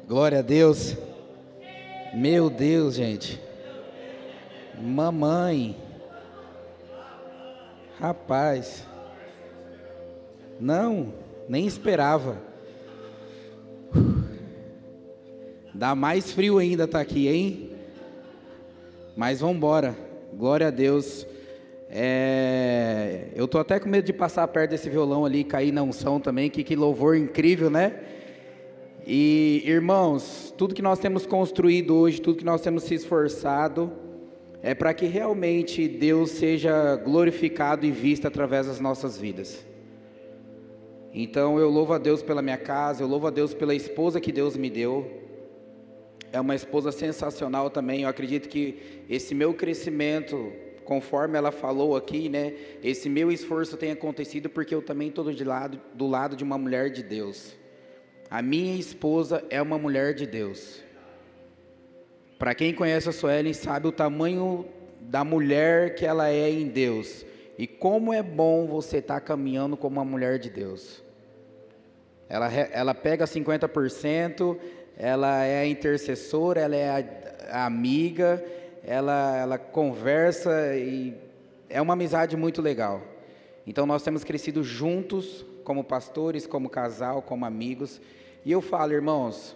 Glória a Deus. Meu Deus, gente. Mamãe. Rapaz. Não, nem esperava. Dá mais frio ainda tá aqui, hein? Mas vamos embora. Glória a Deus. Eu tô até com medo de passar perto desse violão ali e cair na unção também. Que louvor incrível, né? E, irmãos, tudo que nós temos construído hoje, tudo que nós temos se esforçado, é para que realmente Deus seja glorificado e visto através das nossas vidas. Então, eu louvo a Deus pela minha casa, eu louvo a Deus pela esposa que Deus me deu. É uma esposa sensacional também. Eu acredito que esse meu crescimento, conforme ela falou aqui, né? Esse meu esforço tem acontecido porque eu também estou do lado de uma mulher de Deus. A minha esposa é uma mulher de Deus. Para quem conhece a Suelen, sabe o tamanho da mulher que ela é em Deus. E como é bom você estar caminhando como uma mulher de Deus. Ela pega 50%, ela é a intercessora, ela é a amiga, ela conversa e é uma amizade muito legal. Então nós temos crescido juntos, como pastores, como casal, como amigos. E eu falo, irmãos,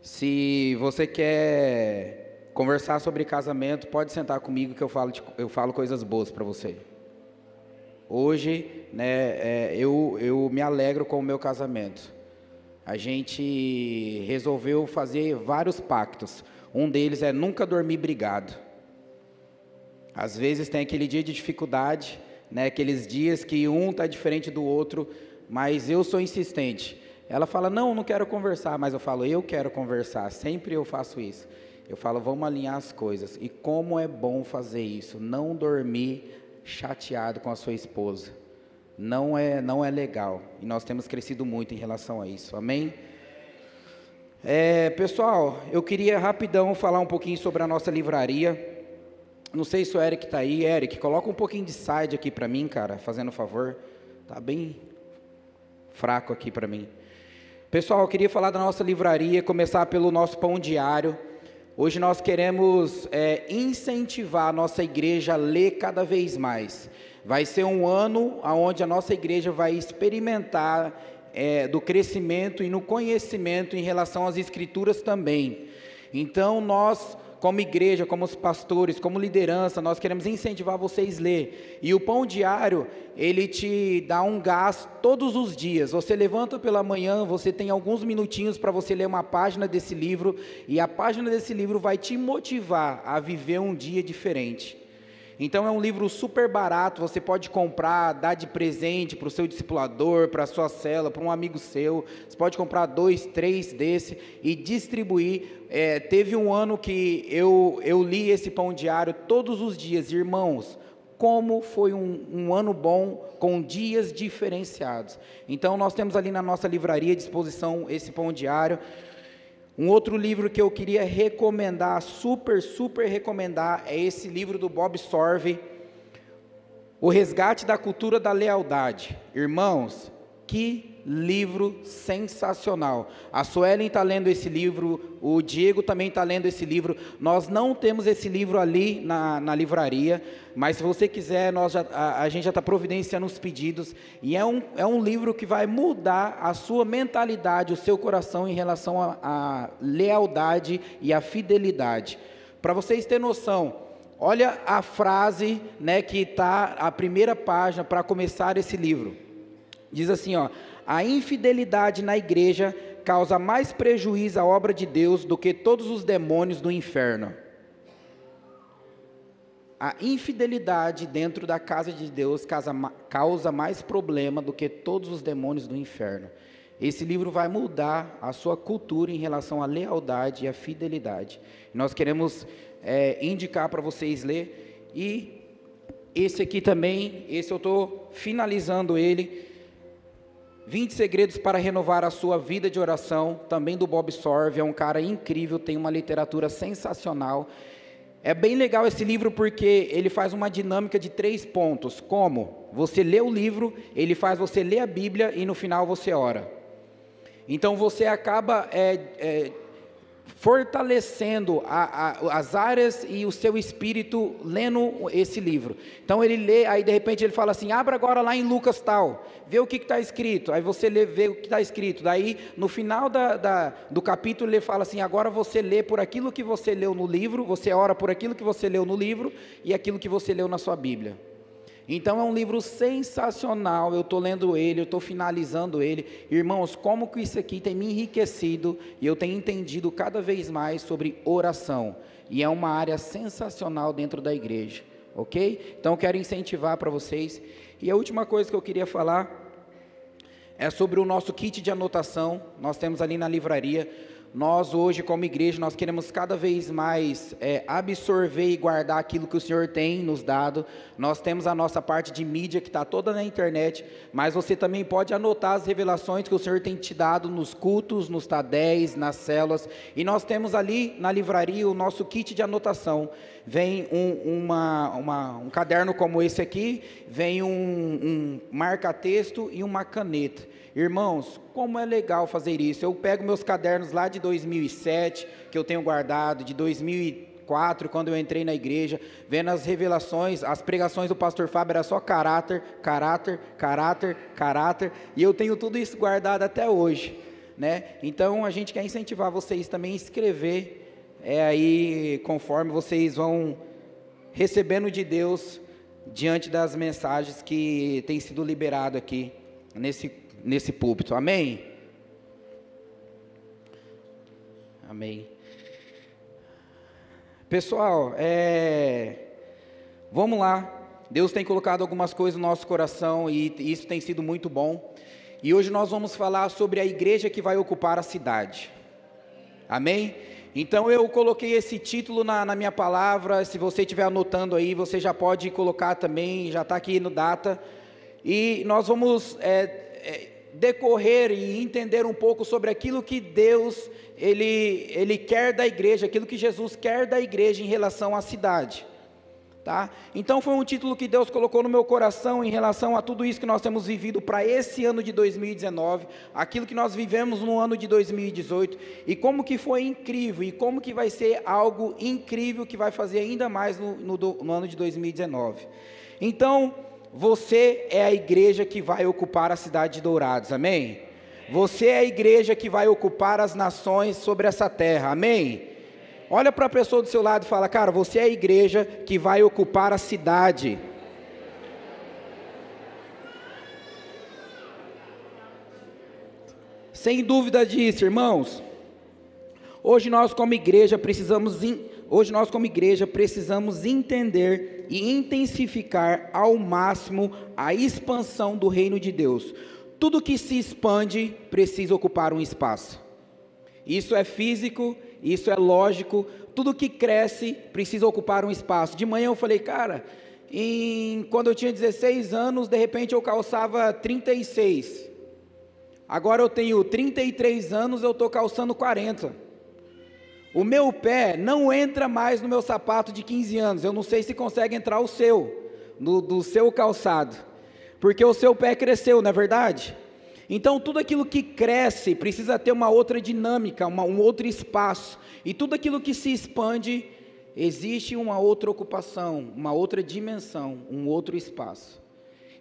se você quer conversar sobre casamento, pode sentar comigo que eu falo coisas boas para você. Hoje, né, eu me alegro com o meu casamento. A gente resolveu fazer vários pactos. Um deles é nunca dormir brigado. Às vezes tem aquele dia de dificuldade, né, aqueles dias que um está diferente do outro, mas eu sou insistente. Ela fala, não quero conversar, mas eu falo, eu quero conversar, sempre eu faço isso. Eu falo, vamos alinhar as coisas. E como é bom fazer isso, não dormir chateado com a sua esposa. Não é legal. E nós temos crescido muito em relação a isso, amém? Pessoal, eu queria rapidão falar um pouquinho sobre a nossa livraria. Não sei se o Eric está aí. Eric, coloca um pouquinho de side aqui para mim, cara, fazendo um favor. Tá bem fraco aqui para mim. Pessoal, eu queria falar da nossa livraria, começar pelo nosso pão diário. Hoje nós queremos incentivar a nossa igreja a ler cada vez mais. Vai ser um ano onde a nossa igreja vai experimentar do crescimento e no conhecimento em relação às escrituras também. Então nós, como igreja, como os pastores, como liderança, nós queremos incentivar vocês a ler. E o pão diário, ele te dá um gás todos os dias. Você levanta pela manhã, você tem alguns minutinhos para você ler uma página desse livro, e a página desse livro vai te motivar a viver um dia diferente. Então é um livro super barato, você pode comprar, dar de presente para o seu discipulador, para a sua célula, para um amigo seu. Você pode comprar 2, 3 desse e distribuir. Teve um ano que eu li esse pão diário todos os dias, irmãos. Como foi um ano bom, com dias diferenciados. Então nós temos ali na nossa livraria à disposição esse pão diário. Um outro livro que eu queria recomendar, super recomendar, é esse livro do Bob Sorve, O Resgate da Cultura da Lealdade. Irmãos, que livro sensacional. A Suelen está lendo esse livro, o Diego também está lendo esse livro. Nós não temos esse livro ali na livraria, mas se você quiser, a gente já está providenciando os pedidos. E é um livro que vai mudar a sua mentalidade, o seu coração em relação à lealdade e à fidelidade. Para vocês terem noção, olha a frase, né, que está a primeira página para começar esse livro. Diz assim, ó: a infidelidade na igreja causa mais prejuízo à obra de Deus do que todos os demônios do inferno. A infidelidade dentro da casa de Deus causa mais problema do que todos os demônios do inferno. Esse livro vai mudar a sua cultura em relação à lealdade e à fidelidade. Nós queremos indicar para vocês ler. E esse aqui também, esse eu estou finalizando ele. 20 segredos para renovar a sua vida de oração, também do Bob Sorve. É um cara incrível, tem uma literatura sensacional. É bem legal esse livro porque ele faz uma dinâmica de 3 pontos. Como? Você lê o livro, ele faz você ler a Bíblia e no final você ora. Então você acaba fortalecendo as áreas e o seu espírito lendo esse livro. Então ele lê, aí de repente ele fala assim, abra agora lá em Lucas tal, vê o que está escrito, aí você lê, vê o que está escrito, daí no final do capítulo ele fala assim, agora você lê por aquilo que você leu no livro, você ora por aquilo que você leu no livro, e aquilo que você leu na sua Bíblia. Então é um livro sensacional, eu estou lendo ele, eu estou finalizando ele. Irmãos, como que isso aqui tem me enriquecido, e eu tenho entendido cada vez mais sobre oração, e é uma área sensacional dentro da igreja, ok? Então eu quero incentivar para vocês. E a última coisa que eu queria falar é sobre o nosso kit de anotação. Nós temos ali na livraria. Nós hoje como igreja, nós queremos cada vez mais absorver e guardar aquilo que o Senhor tem nos dado. Nós temos a nossa parte de mídia que está toda na internet, mas você também pode anotar as revelações que o Senhor tem te dado nos cultos, nos TADEs, nas células, e nós temos ali na livraria o nosso kit de anotação. Vem um caderno como esse aqui, vem um marca-texto e uma caneta. Irmãos, como é legal fazer isso. Eu pego meus cadernos lá de 2007, que eu tenho guardado, de 2004, quando eu entrei na igreja, vendo as revelações, as pregações do pastor Fábio, era só caráter, caráter, caráter, caráter, e eu tenho tudo isso guardado até hoje, né? Então a gente quer incentivar vocês também a escrever, aí conforme vocês vão recebendo de Deus, diante das mensagens que tem sido liberado aqui, nesse púlpito, amém? Amém. Pessoal, vamos lá, Deus tem colocado algumas coisas no nosso coração, e isso tem sido muito bom, e hoje nós vamos falar sobre a igreja que vai ocupar a cidade, amém? Então eu coloquei esse título na minha palavra, se você estiver anotando aí, você já pode colocar também, já está aqui no data, e nós vamos decorrer e entender um pouco sobre aquilo que Deus, Ele quer da igreja, aquilo que Jesus quer da igreja em relação à cidade, tá? Então foi um título que Deus colocou no meu coração em relação a tudo isso que nós temos vivido para esse ano de 2019, aquilo que nós vivemos no ano de 2018, e como que foi incrível, e como que vai ser algo incrível que vai fazer ainda mais no ano de 2019, então você é a igreja que vai ocupar a cidade de Dourados, amém? Você é a igreja que vai ocupar as nações sobre essa terra, amém? Olha para a pessoa do seu lado e fala, cara, você é a igreja que vai ocupar a cidade. Sem dúvida disso, irmãos. Hoje nós como igreja precisamos entender e intensificar ao máximo a expansão do reino de Deus. Tudo que se expande precisa ocupar um espaço. Isso é físico, isso é lógico, tudo que cresce precisa ocupar um espaço. De manhã eu falei, cara, quando eu tinha 16 anos, de repente eu calçava 36. Agora eu tenho 33 anos, eu estou calçando 40. O meu pé não entra mais no meu sapato de 15 anos, eu não sei se consegue entrar o seu, do seu calçado, porque o seu pé cresceu, não é verdade? Então tudo aquilo que cresce precisa ter uma outra dinâmica, um outro espaço, e tudo aquilo que se expande, existe uma outra ocupação, uma outra dimensão, um outro espaço.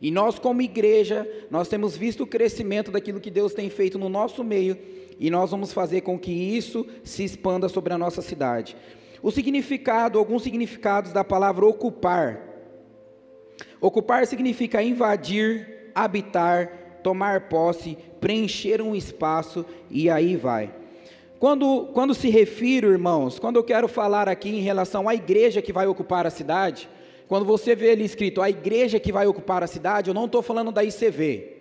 E nós como igreja, nós temos visto o crescimento daquilo que Deus tem feito no nosso meio, e nós vamos fazer com que isso se expanda sobre a nossa cidade. Alguns significados da palavra ocupar. Ocupar significa invadir, habitar, tomar posse, preencher um espaço, e aí vai. Quando se refiro, irmãos, quando eu quero falar aqui em relação à igreja que vai ocupar a cidade, quando você vê ali escrito, a igreja que vai ocupar a cidade, eu não estou falando da ICV.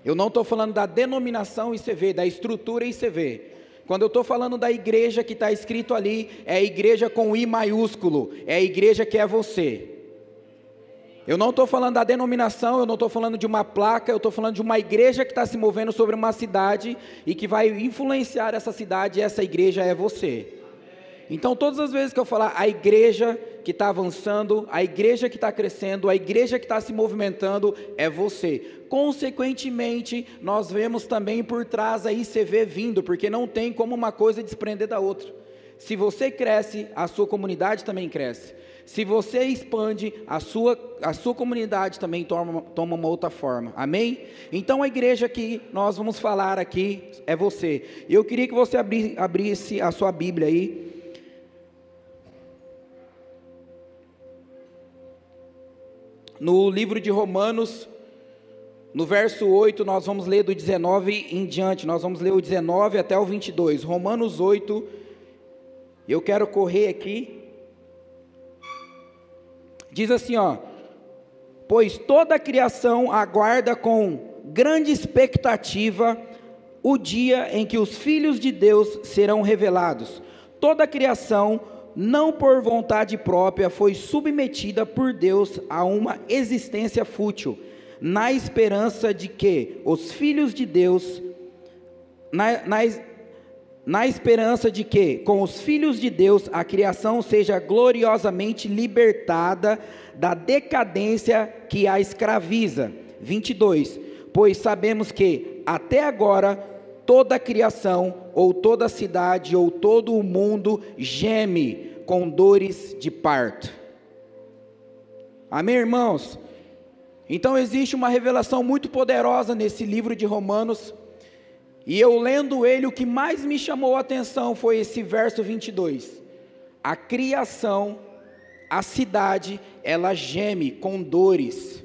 Eu não estou falando da denominação ICV, da estrutura ICV. Quando eu estou falando da igreja que está escrito ali, é a igreja com I maiúsculo, é a igreja que é você. Eu não estou falando da denominação, eu não estou falando de uma placa, eu estou falando de uma igreja que está se movendo sobre uma cidade e que vai influenciar essa cidade, e essa igreja é você. Então todas as vezes que eu falar a igreja que está avançando, a igreja que está crescendo, a igreja que está se movimentando é você. Consequentemente, nós vemos também por trás a ICV vindo, porque não tem como uma coisa desprender da outra. Se você cresce, a sua comunidade também cresce. Se você expande, a sua comunidade também toma uma outra forma, amém? Então a igreja que nós vamos falar aqui é você. Eu queria que você abrisse a sua Bíblia aí. No livro de Romanos, no verso 8, nós vamos ler do 19 em diante, nós vamos ler o 19 até o 22, Romanos 8, eu quero correr aqui, diz assim, ó: pois toda a criação aguarda com grande expectativa o dia em que os filhos de Deus serão revelados. Toda a criação, não por vontade própria, foi submetida por Deus a uma existência fútil, na esperança de que os filhos de Deus, na esperança de que, com os filhos de Deus, a criação seja gloriosamente libertada da decadência que a escraviza. 22. Pois sabemos que, até agora, toda a criação, ou toda a cidade, ou todo o mundo geme com dores de parto. Amém, irmãos? Então existe uma revelação muito poderosa nesse livro de Romanos, e eu lendo ele, o que mais me chamou a atenção foi esse verso 22. A criação, a cidade, ela geme com dores,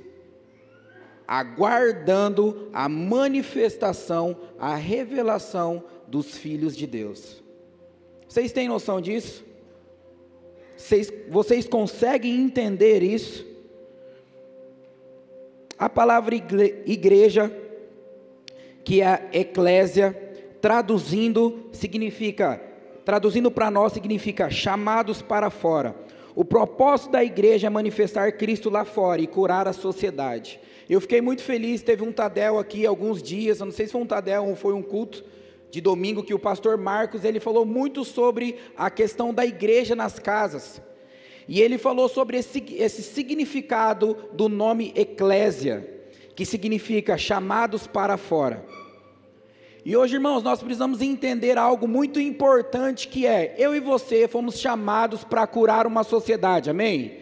aguardando a manifestação, a revelação dos filhos de Deus. Vocês têm noção disso? Vocês conseguem entender isso? A palavra igreja, que é a eclésia, traduzindo para nós, significa chamados para fora. O propósito da igreja é manifestar Cristo lá fora e curar a sociedade. Eu fiquei muito feliz, teve um Tadel aqui alguns dias, eu não sei se foi um Tadel ou foi um culto de domingo, que o pastor Marcos, ele falou muito sobre a questão da igreja nas casas. E ele falou sobre esse significado do nome eclésia, que significa chamados para fora. E hoje, irmãos, nós precisamos entender algo muito importante, que é, eu e você fomos chamados para curar uma sociedade, amém?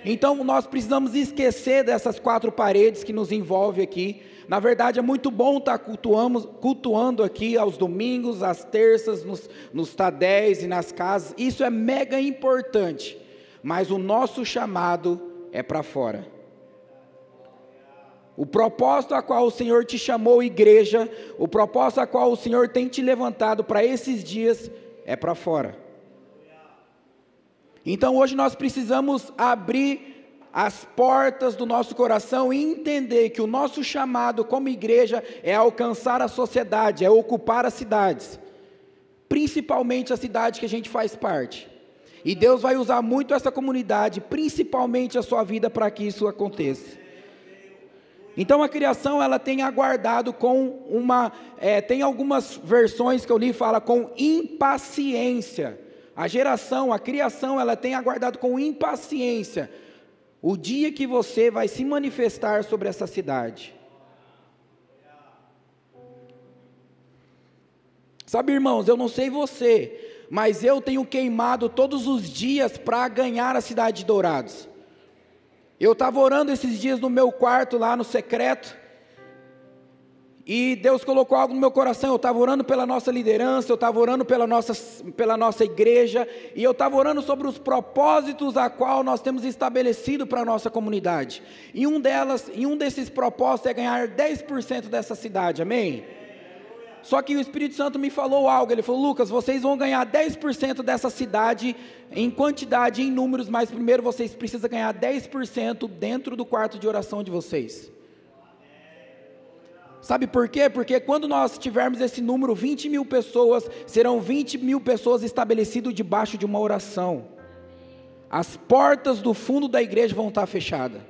Então nós precisamos esquecer dessas quatro paredes que nos envolvem aqui. Na verdade é muito bom estar cultuando aqui aos domingos, às terças, nos tadéis e nas casas, isso é mega importante, mas o nosso chamado é para fora. O propósito a qual o Senhor te chamou, igreja, o propósito a qual o Senhor tem te levantado para esses dias, é para fora. Então hoje nós precisamos abrir as portas do nosso coração e entender que o nosso chamado como igreja é alcançar a sociedade, é ocupar as cidades, principalmente a cidade que a gente faz parte. E Deus vai usar muito essa comunidade, principalmente a sua vida, para que isso aconteça. Então a criação, ela tem aguardado com tem algumas versões que eu li, fala com impaciência. A criação, ela tem aguardado com impaciência o dia que você vai se manifestar sobre essa cidade. Sabe, irmãos, eu não sei você, mas eu tenho queimado todos os dias para ganhar a cidade de Dourados. Eu estava orando esses dias no meu quarto, lá no secreto, e Deus colocou algo no meu coração. Eu estava orando pela nossa liderança, eu estava orando pela nossa igreja, e eu estava orando sobre os propósitos a qual nós temos estabelecido para a nossa comunidade. E um desses propósitos é ganhar 10% dessa cidade, amém? Só que o Espírito Santo me falou algo, ele falou: Lucas, vocês vão ganhar 10% dessa cidade em quantidade, em números, mas primeiro vocês precisam ganhar 10% dentro do quarto de oração de vocês. Sabe por quê? Porque quando nós tivermos esse número, 20 mil pessoas, serão 20 mil pessoas estabelecidas debaixo de uma oração. As portas do fundo da igreja vão estar fechadas.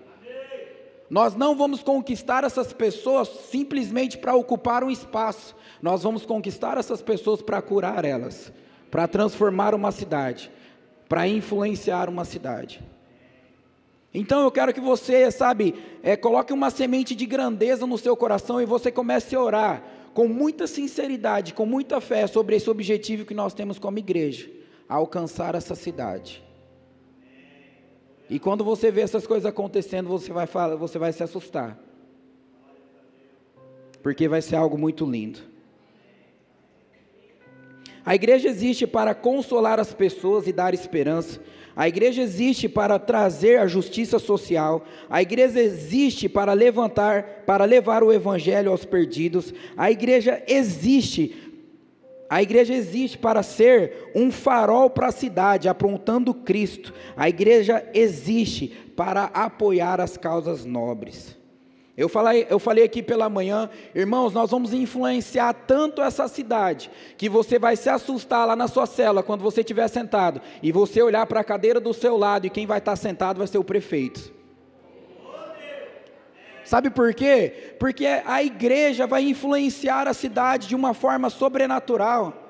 Nós não vamos conquistar essas pessoas simplesmente para ocupar um espaço. Nós vamos conquistar essas pessoas para curar elas, para transformar uma cidade, para influenciar uma cidade. Então eu quero que você, coloque uma semente de grandeza no seu coração e você comece a orar com muita sinceridade, com muita fé sobre esse objetivo que nós temos como igreja, a alcançar essa cidade. E quando você vê essas coisas acontecendo, você vai se assustar, porque vai ser algo muito lindo. A igreja existe para consolar as pessoas e dar esperança. A igreja existe para trazer a justiça social. A igreja existe para levar o evangelho aos perdidos. A igreja existe para ser um farol para a cidade, apontando Cristo. A igreja existe para apoiar as causas nobres. Eu falei aqui pela manhã, irmãos, nós vamos influenciar tanto essa cidade, que você vai se assustar lá na sua cela, quando você estiver sentado, e você olhar para a cadeira do seu lado, e quem vai estar sentado vai ser o prefeito. Sabe por quê? Porque a igreja vai influenciar a cidade de uma forma sobrenatural.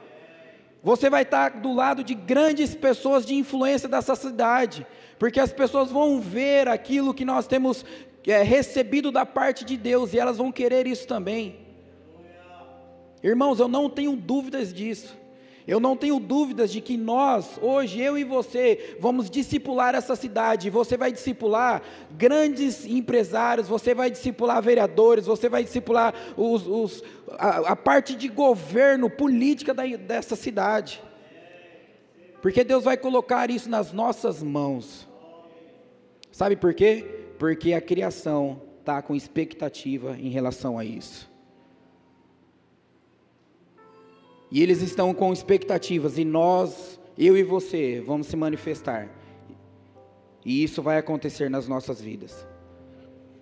Você vai estar do lado de grandes pessoas de influência dessa cidade, porque as pessoas vão ver aquilo que nós temos recebido da parte de Deus, e elas vão querer isso também. Irmãos, eu não tenho dúvidas disso. Eu não tenho dúvidas de que nós, hoje, eu e você, vamos discipular essa cidade. Você vai discipular grandes empresários, você vai discipular vereadores, você vai discipular a parte de governo, política dessa cidade. Porque Deus vai colocar isso nas nossas mãos. Sabe por quê? Porque a criação está com expectativa em relação a isso. E eles estão com expectativas, e nós, eu e você, vamos se manifestar. E isso vai acontecer nas nossas vidas.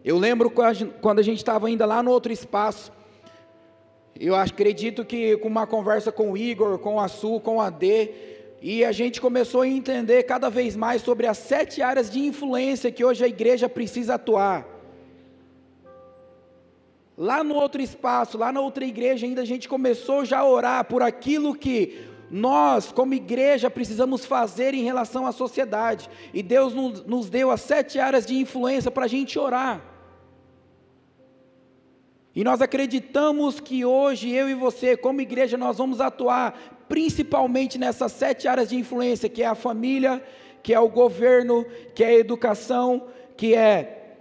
Eu lembro quando a gente estava ainda lá no outro espaço, eu acredito que com uma conversa com o Igor, com a Su, com a D, e a gente começou a entender cada vez mais sobre as 7 áreas de influência que hoje a igreja precisa atuar. Lá no outro espaço, lá na outra igreja ainda, a gente começou já a orar por aquilo que nós, como igreja, precisamos fazer em relação à sociedade. E Deus nos deu as 7 áreas de influência para a gente orar. E nós acreditamos que hoje, eu e você, como igreja, nós vamos atuar principalmente nessas 7 áreas de influência, que é a família, que é o governo, que é a educação, que é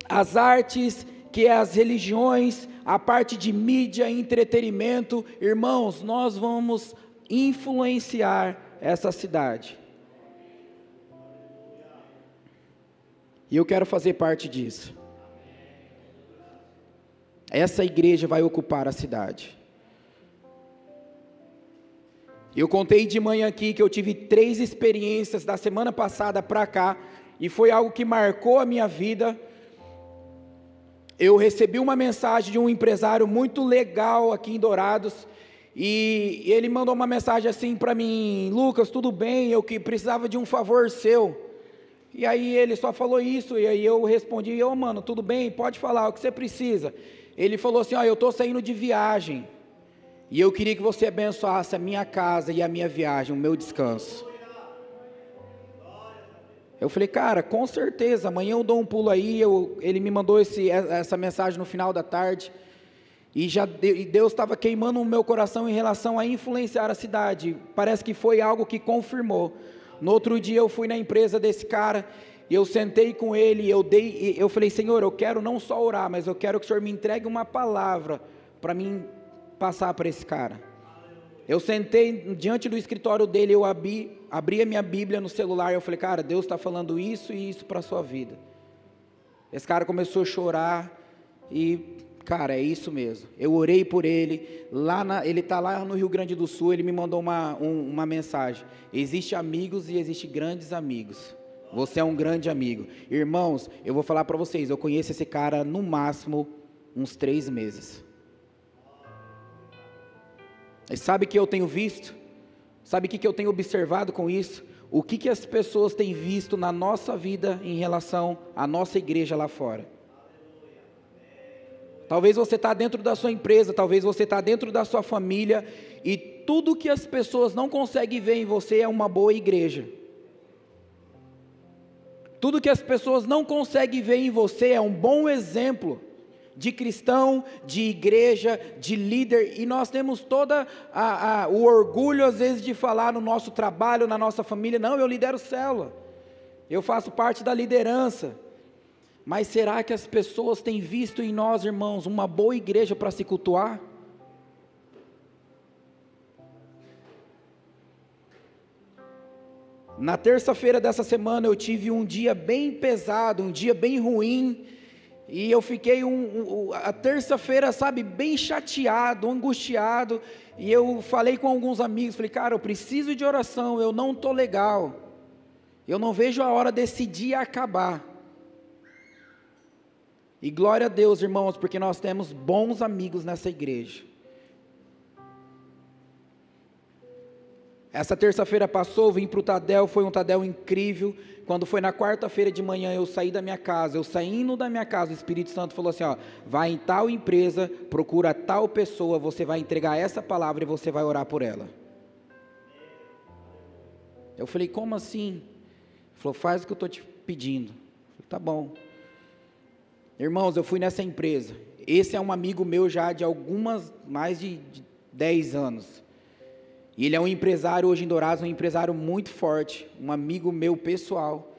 as artes, que é as religiões, a parte de mídia e entretenimento. Irmãos, nós vamos influenciar essa cidade. E eu quero fazer parte disso. Essa igreja vai ocupar a cidade. Eu contei de manhã aqui que eu tive 3 experiências da semana passada para cá, e foi algo que marcou a minha vida. Eu recebi uma mensagem de um empresário muito legal aqui em Dourados, e ele mandou uma mensagem assim para mim: Lucas, tudo bem? Eu que precisava de um favor seu. E aí ele só falou isso, e aí eu respondi: mano, tudo bem, pode falar, o que você precisa? Ele falou assim: eu estou saindo de viagem, e eu queria que você abençoasse a minha casa e a minha viagem, o meu descanso. Eu falei: cara, com certeza, amanhã eu dou um pulo aí. Ele me mandou essa mensagem no final da tarde, e Deus estava queimando o meu coração em relação a influenciar a cidade. Parece que foi algo que confirmou. No outro dia eu fui na empresa desse cara, e eu sentei com ele, e eu falei: Senhor, eu quero não só orar, mas eu quero que o Senhor me entregue uma palavra para mim passar para esse cara. Eu sentei diante do escritório dele, eu abri a minha Bíblia no celular, e eu falei: cara, Deus está falando isso e isso para a sua vida. Esse cara começou a chorar, e cara, é isso mesmo. Eu orei por ele, ele está lá no Rio Grande do Sul. Ele me mandou uma mensagem: existe amigos e existe grandes amigos. Você é um grande amigo. Irmãos, eu vou falar para vocês, eu conheço esse cara no máximo uns 3 meses. E sabe o que eu tenho visto? Sabe o que eu tenho observado com isso? O que as pessoas têm visto na nossa vida em relação à nossa igreja lá fora? Talvez você está dentro da sua empresa, talvez você está dentro da sua família, e tudo que as pessoas não conseguem ver em você é uma boa igreja. Tudo que as pessoas não conseguem ver em você é um bom exemplo de cristão, de igreja, de líder, e nós temos toda o orgulho às vezes de falar no nosso trabalho, na nossa família, não, eu lidero célula, eu faço parte da liderança, mas será que as pessoas têm visto em nós, irmãos, uma boa igreja para se cultuar? Na terça-feira dessa semana eu tive um dia bem pesado, um dia bem ruim, e eu fiquei a terça-feira, sabe, bem chateado, angustiado, e eu falei com alguns amigos, falei, cara, eu preciso de oração, eu não estou legal, eu não vejo a hora desse dia acabar. E glória a Deus, irmãos, porque nós temos bons amigos nessa igreja. Essa terça-feira passou, vim para o Tadel, foi um Tadel incrível. Quando foi na quarta-feira de manhã, eu saí da minha casa, eu saindo da minha casa, o Espírito Santo falou assim, ó, vai em tal empresa, procura tal pessoa, você vai entregar essa palavra e você vai orar por ela. Eu falei, como assim? Ele falou, faz o que eu estou te pedindo. Eu falei, tá bom. Irmãos, eu fui nessa empresa, esse é um amigo meu já de mais de 10 anos. E ele é um empresário hoje em Dourados, um empresário muito forte, um amigo meu pessoal.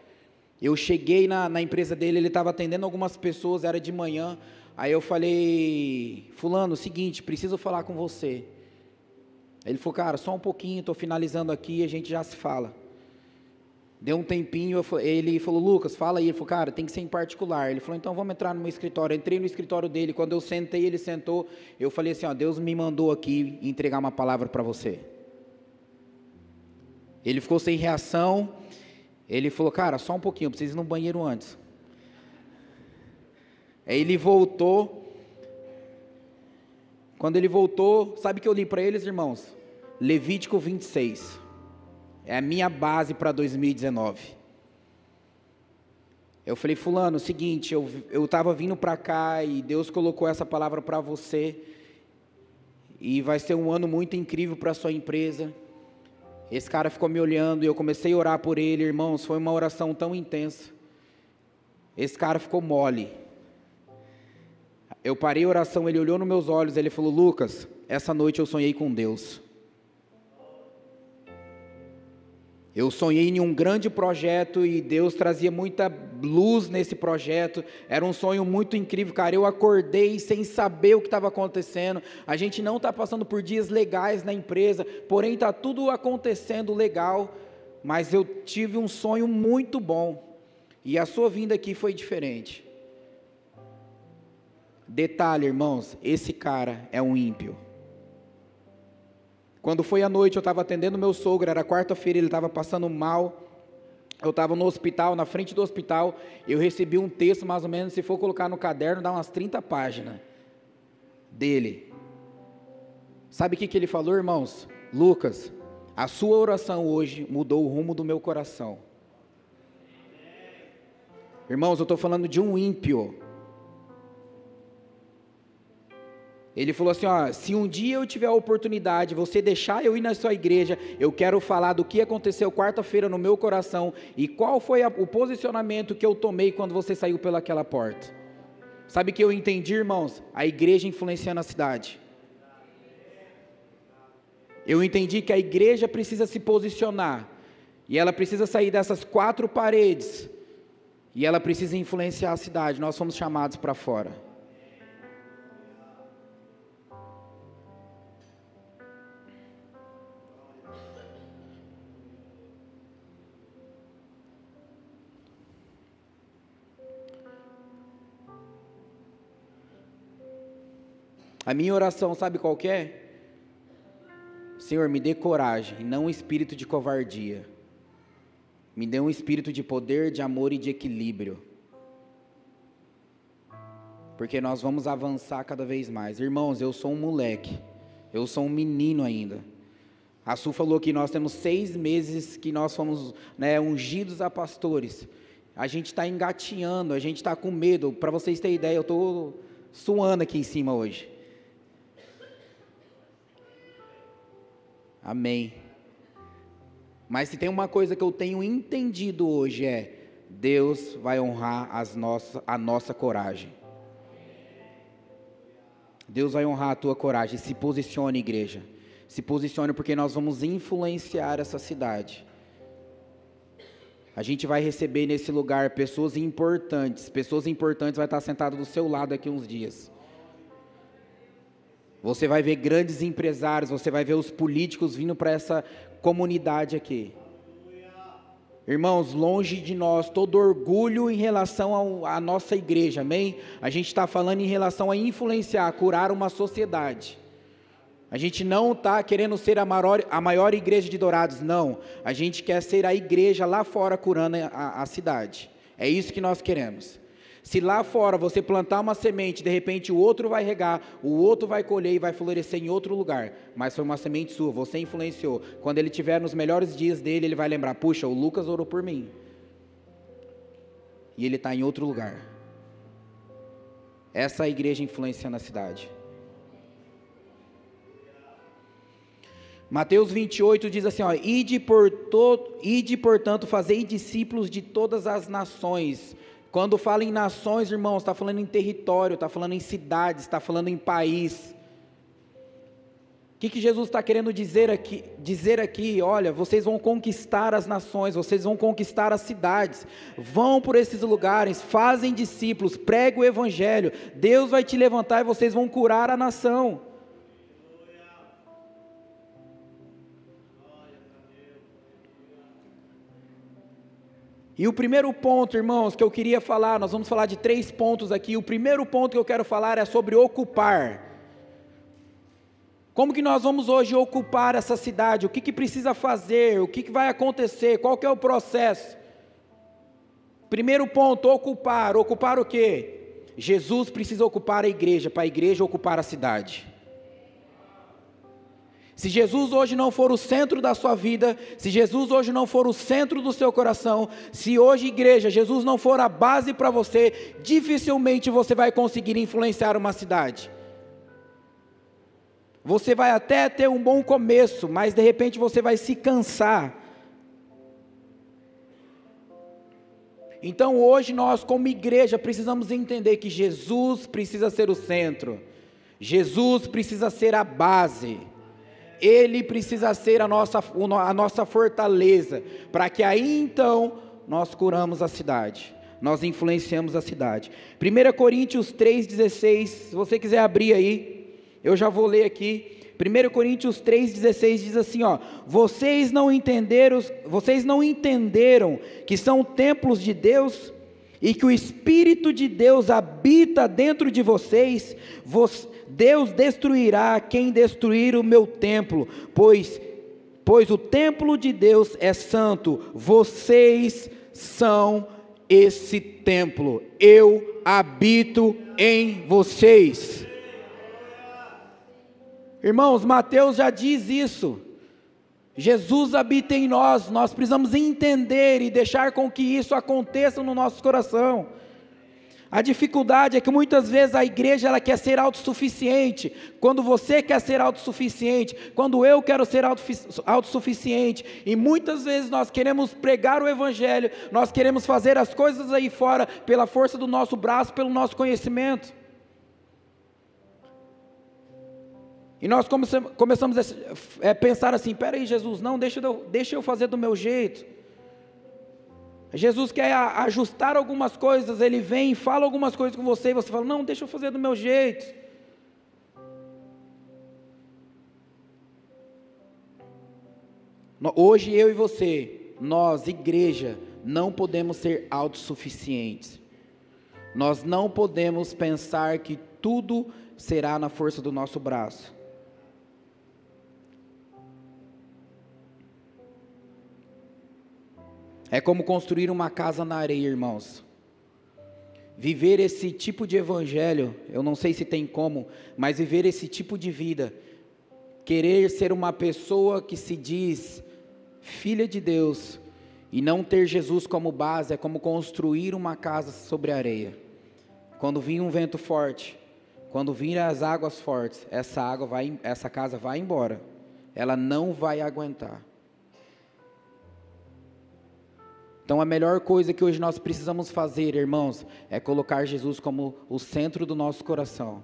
Eu cheguei na empresa dele, ele estava atendendo algumas pessoas, era de manhã, aí eu falei, fulano, seguinte, preciso falar com você. Ele falou, cara, só um pouquinho, estou finalizando aqui, a gente já se fala. Deu um tempinho, ele falou, Lucas, fala aí. Ele falou, cara, tem que ser em particular. Ele falou, então vamos entrar no meu escritório. Eu entrei no escritório dele, quando eu sentei, ele sentou, eu falei assim, ó, Deus me mandou aqui entregar uma palavra para você. Ele ficou sem reação, ele falou, cara, só um pouquinho, eu preciso ir no banheiro antes. Aí ele voltou, quando ele voltou, sabe o que eu li para eles, irmãos? Levítico 26, é a minha base para 2019. Eu falei, fulano, seguinte, eu estava vindo para cá e Deus colocou essa palavra para você, e vai ser um ano muito incrível para a sua empresa. Esse cara ficou me olhando e eu comecei a orar por ele, irmãos, foi uma oração tão intensa. Esse cara ficou mole. Eu parei a oração, ele olhou nos meus olhos, ele falou, Lucas, essa noite eu sonhei com Deus. Eu sonhei em um grande projeto e Deus trazia muita luz nesse projeto, era um sonho muito incrível, cara, eu acordei sem saber o que estava acontecendo, a gente não está passando por dias legais na empresa, porém está tudo acontecendo legal, mas eu tive um sonho muito bom, e a sua vinda aqui foi diferente. Detalhe, irmãos, esse cara é um ímpio. Quando foi à noite, eu estava atendendo meu sogro, era quarta-feira, ele estava passando mal, eu estava no hospital, na frente do hospital, eu recebi um texto, mais ou menos, se for colocar no caderno, dá umas 30 páginas, dele. Sabe o que ele falou, irmãos? Lucas, a sua oração hoje mudou o rumo do meu coração. Irmãos, eu estou falando de um ímpio. Ele falou assim, ó, se um dia eu tiver a oportunidade, você deixar eu ir na sua igreja, eu quero falar do que aconteceu quarta-feira no meu coração, e qual foi o posicionamento que eu tomei quando você saiu pelaquela porta. Sabe o que eu entendi, irmãos? A igreja influenciando a cidade. Eu entendi que a igreja precisa se posicionar, e ela precisa sair dessas 4 paredes, e ela precisa influenciar a cidade, nós somos chamados para fora. A minha oração, sabe qual que é? Senhor, me dê coragem, e não um espírito de covardia. Me dê um espírito de poder, de amor e de equilíbrio. Porque nós vamos avançar cada vez mais. Irmãos, eu sou um moleque, eu sou um menino ainda. A Su falou que nós temos 6 meses que nós fomos, ungidos a pastores. A gente está engatinhando, a gente está com medo. Para vocês terem ideia, eu estou suando aqui em cima hoje. Amém. Mas se tem uma coisa que eu tenho entendido hoje Deus vai honrar a nossa coragem. Deus vai honrar a tua coragem. Se posicione, igreja. Se posicione, porque nós vamos influenciar essa cidade. A gente vai receber nesse lugar pessoas importantes. Pessoas importantes vai estar sentado do seu lado aqui uns dias. Você vai ver grandes empresários, você vai ver os políticos vindo para essa comunidade aqui. Irmãos, longe de nós todo orgulho em relação à nossa igreja, amém? A gente está falando em relação a influenciar, curar uma sociedade. A gente não está querendo ser a maior igreja de Dourados, não. A gente quer ser a igreja lá fora curando a cidade. É isso que nós queremos. Se lá fora você plantar uma semente, de repente o outro vai regar, o outro vai colher e vai florescer em outro lugar. Mas foi uma semente sua, você influenciou. Quando ele estiver nos melhores dias dele, ele vai lembrar, puxa, o Lucas orou por mim. E ele está em outro lugar. Essa é a igreja influenciando a cidade. Mateus 28 diz assim, ó, ide, portanto, fazei discípulos de todas as nações. Quando fala em nações, irmãos, está falando em território, está falando em cidades, está falando em país. O que Jesus está querendo dizer aqui? Olha, vocês vão conquistar as nações, vocês vão conquistar as cidades, vão por esses lugares, fazem discípulos, pregue o evangelho, Deus vai te levantar e vocês vão curar a nação. E o primeiro ponto, irmãos, que eu queria falar, nós vamos falar de 3 pontos aqui. O primeiro ponto que eu quero falar é sobre ocupar. Como que nós vamos hoje ocupar essa cidade? O que precisa fazer? O que vai acontecer? Qual que é o processo? Primeiro ponto, ocupar. Ocupar o quê? Jesus precisa ocupar a igreja, para a igreja ocupar a cidade. Se Jesus hoje não for o centro da sua vida, se Jesus hoje não for o centro do seu coração, se hoje, igreja, Jesus não for a base para você, dificilmente você vai conseguir influenciar uma cidade. Você vai até ter um bom começo, mas de repente você vai se cansar. Então hoje nós como igreja precisamos entender que Jesus precisa ser o centro. Jesus precisa ser a base. Ele precisa ser a nossa fortaleza, para que aí então nós curamos a cidade, nós influenciamos a cidade. 1 Coríntios 3,16, se você quiser abrir aí, eu já vou ler aqui. 1 Coríntios 3,16 diz assim, ó, vocês não entenderam que são templos de Deus, e que o Espírito de Deus habita dentro de vocês, Deus destruirá quem destruir o meu templo, pois o templo de Deus é santo, vocês são esse templo, eu habito em vocês. Irmãos, Mateus já diz isso, Jesus habita em nós, nós precisamos entender e deixar com que isso aconteça no nosso coração. A dificuldade é que muitas vezes a igreja ela quer ser autossuficiente. Quando você quer ser autossuficiente, quando eu quero ser autossuficiente, e muitas vezes nós queremos pregar o evangelho, nós queremos fazer as coisas aí fora pela força do nosso braço, pelo nosso conhecimento. E nós começamos a pensar assim, peraí Jesus, não, deixa eu fazer do meu jeito. Jesus quer ajustar algumas coisas, Ele vem e fala algumas coisas com você, e você fala, não, deixa eu fazer do meu jeito. Hoje eu e você, nós, igreja, não podemos ser autossuficientes. Nós não podemos pensar que tudo será na força do nosso braço. É como construir uma casa na areia, irmãos. Viver esse tipo de evangelho, eu não sei se tem como, mas viver esse tipo de vida, querer ser uma pessoa que se diz filha de Deus, e não ter Jesus como base, é como construir uma casa sobre a areia. Quando vir um vento forte, quando vir as águas fortes, essa casa vai embora, ela não vai aguentar. Então a melhor coisa que hoje nós precisamos fazer, irmãos, é colocar Jesus como o centro do nosso coração.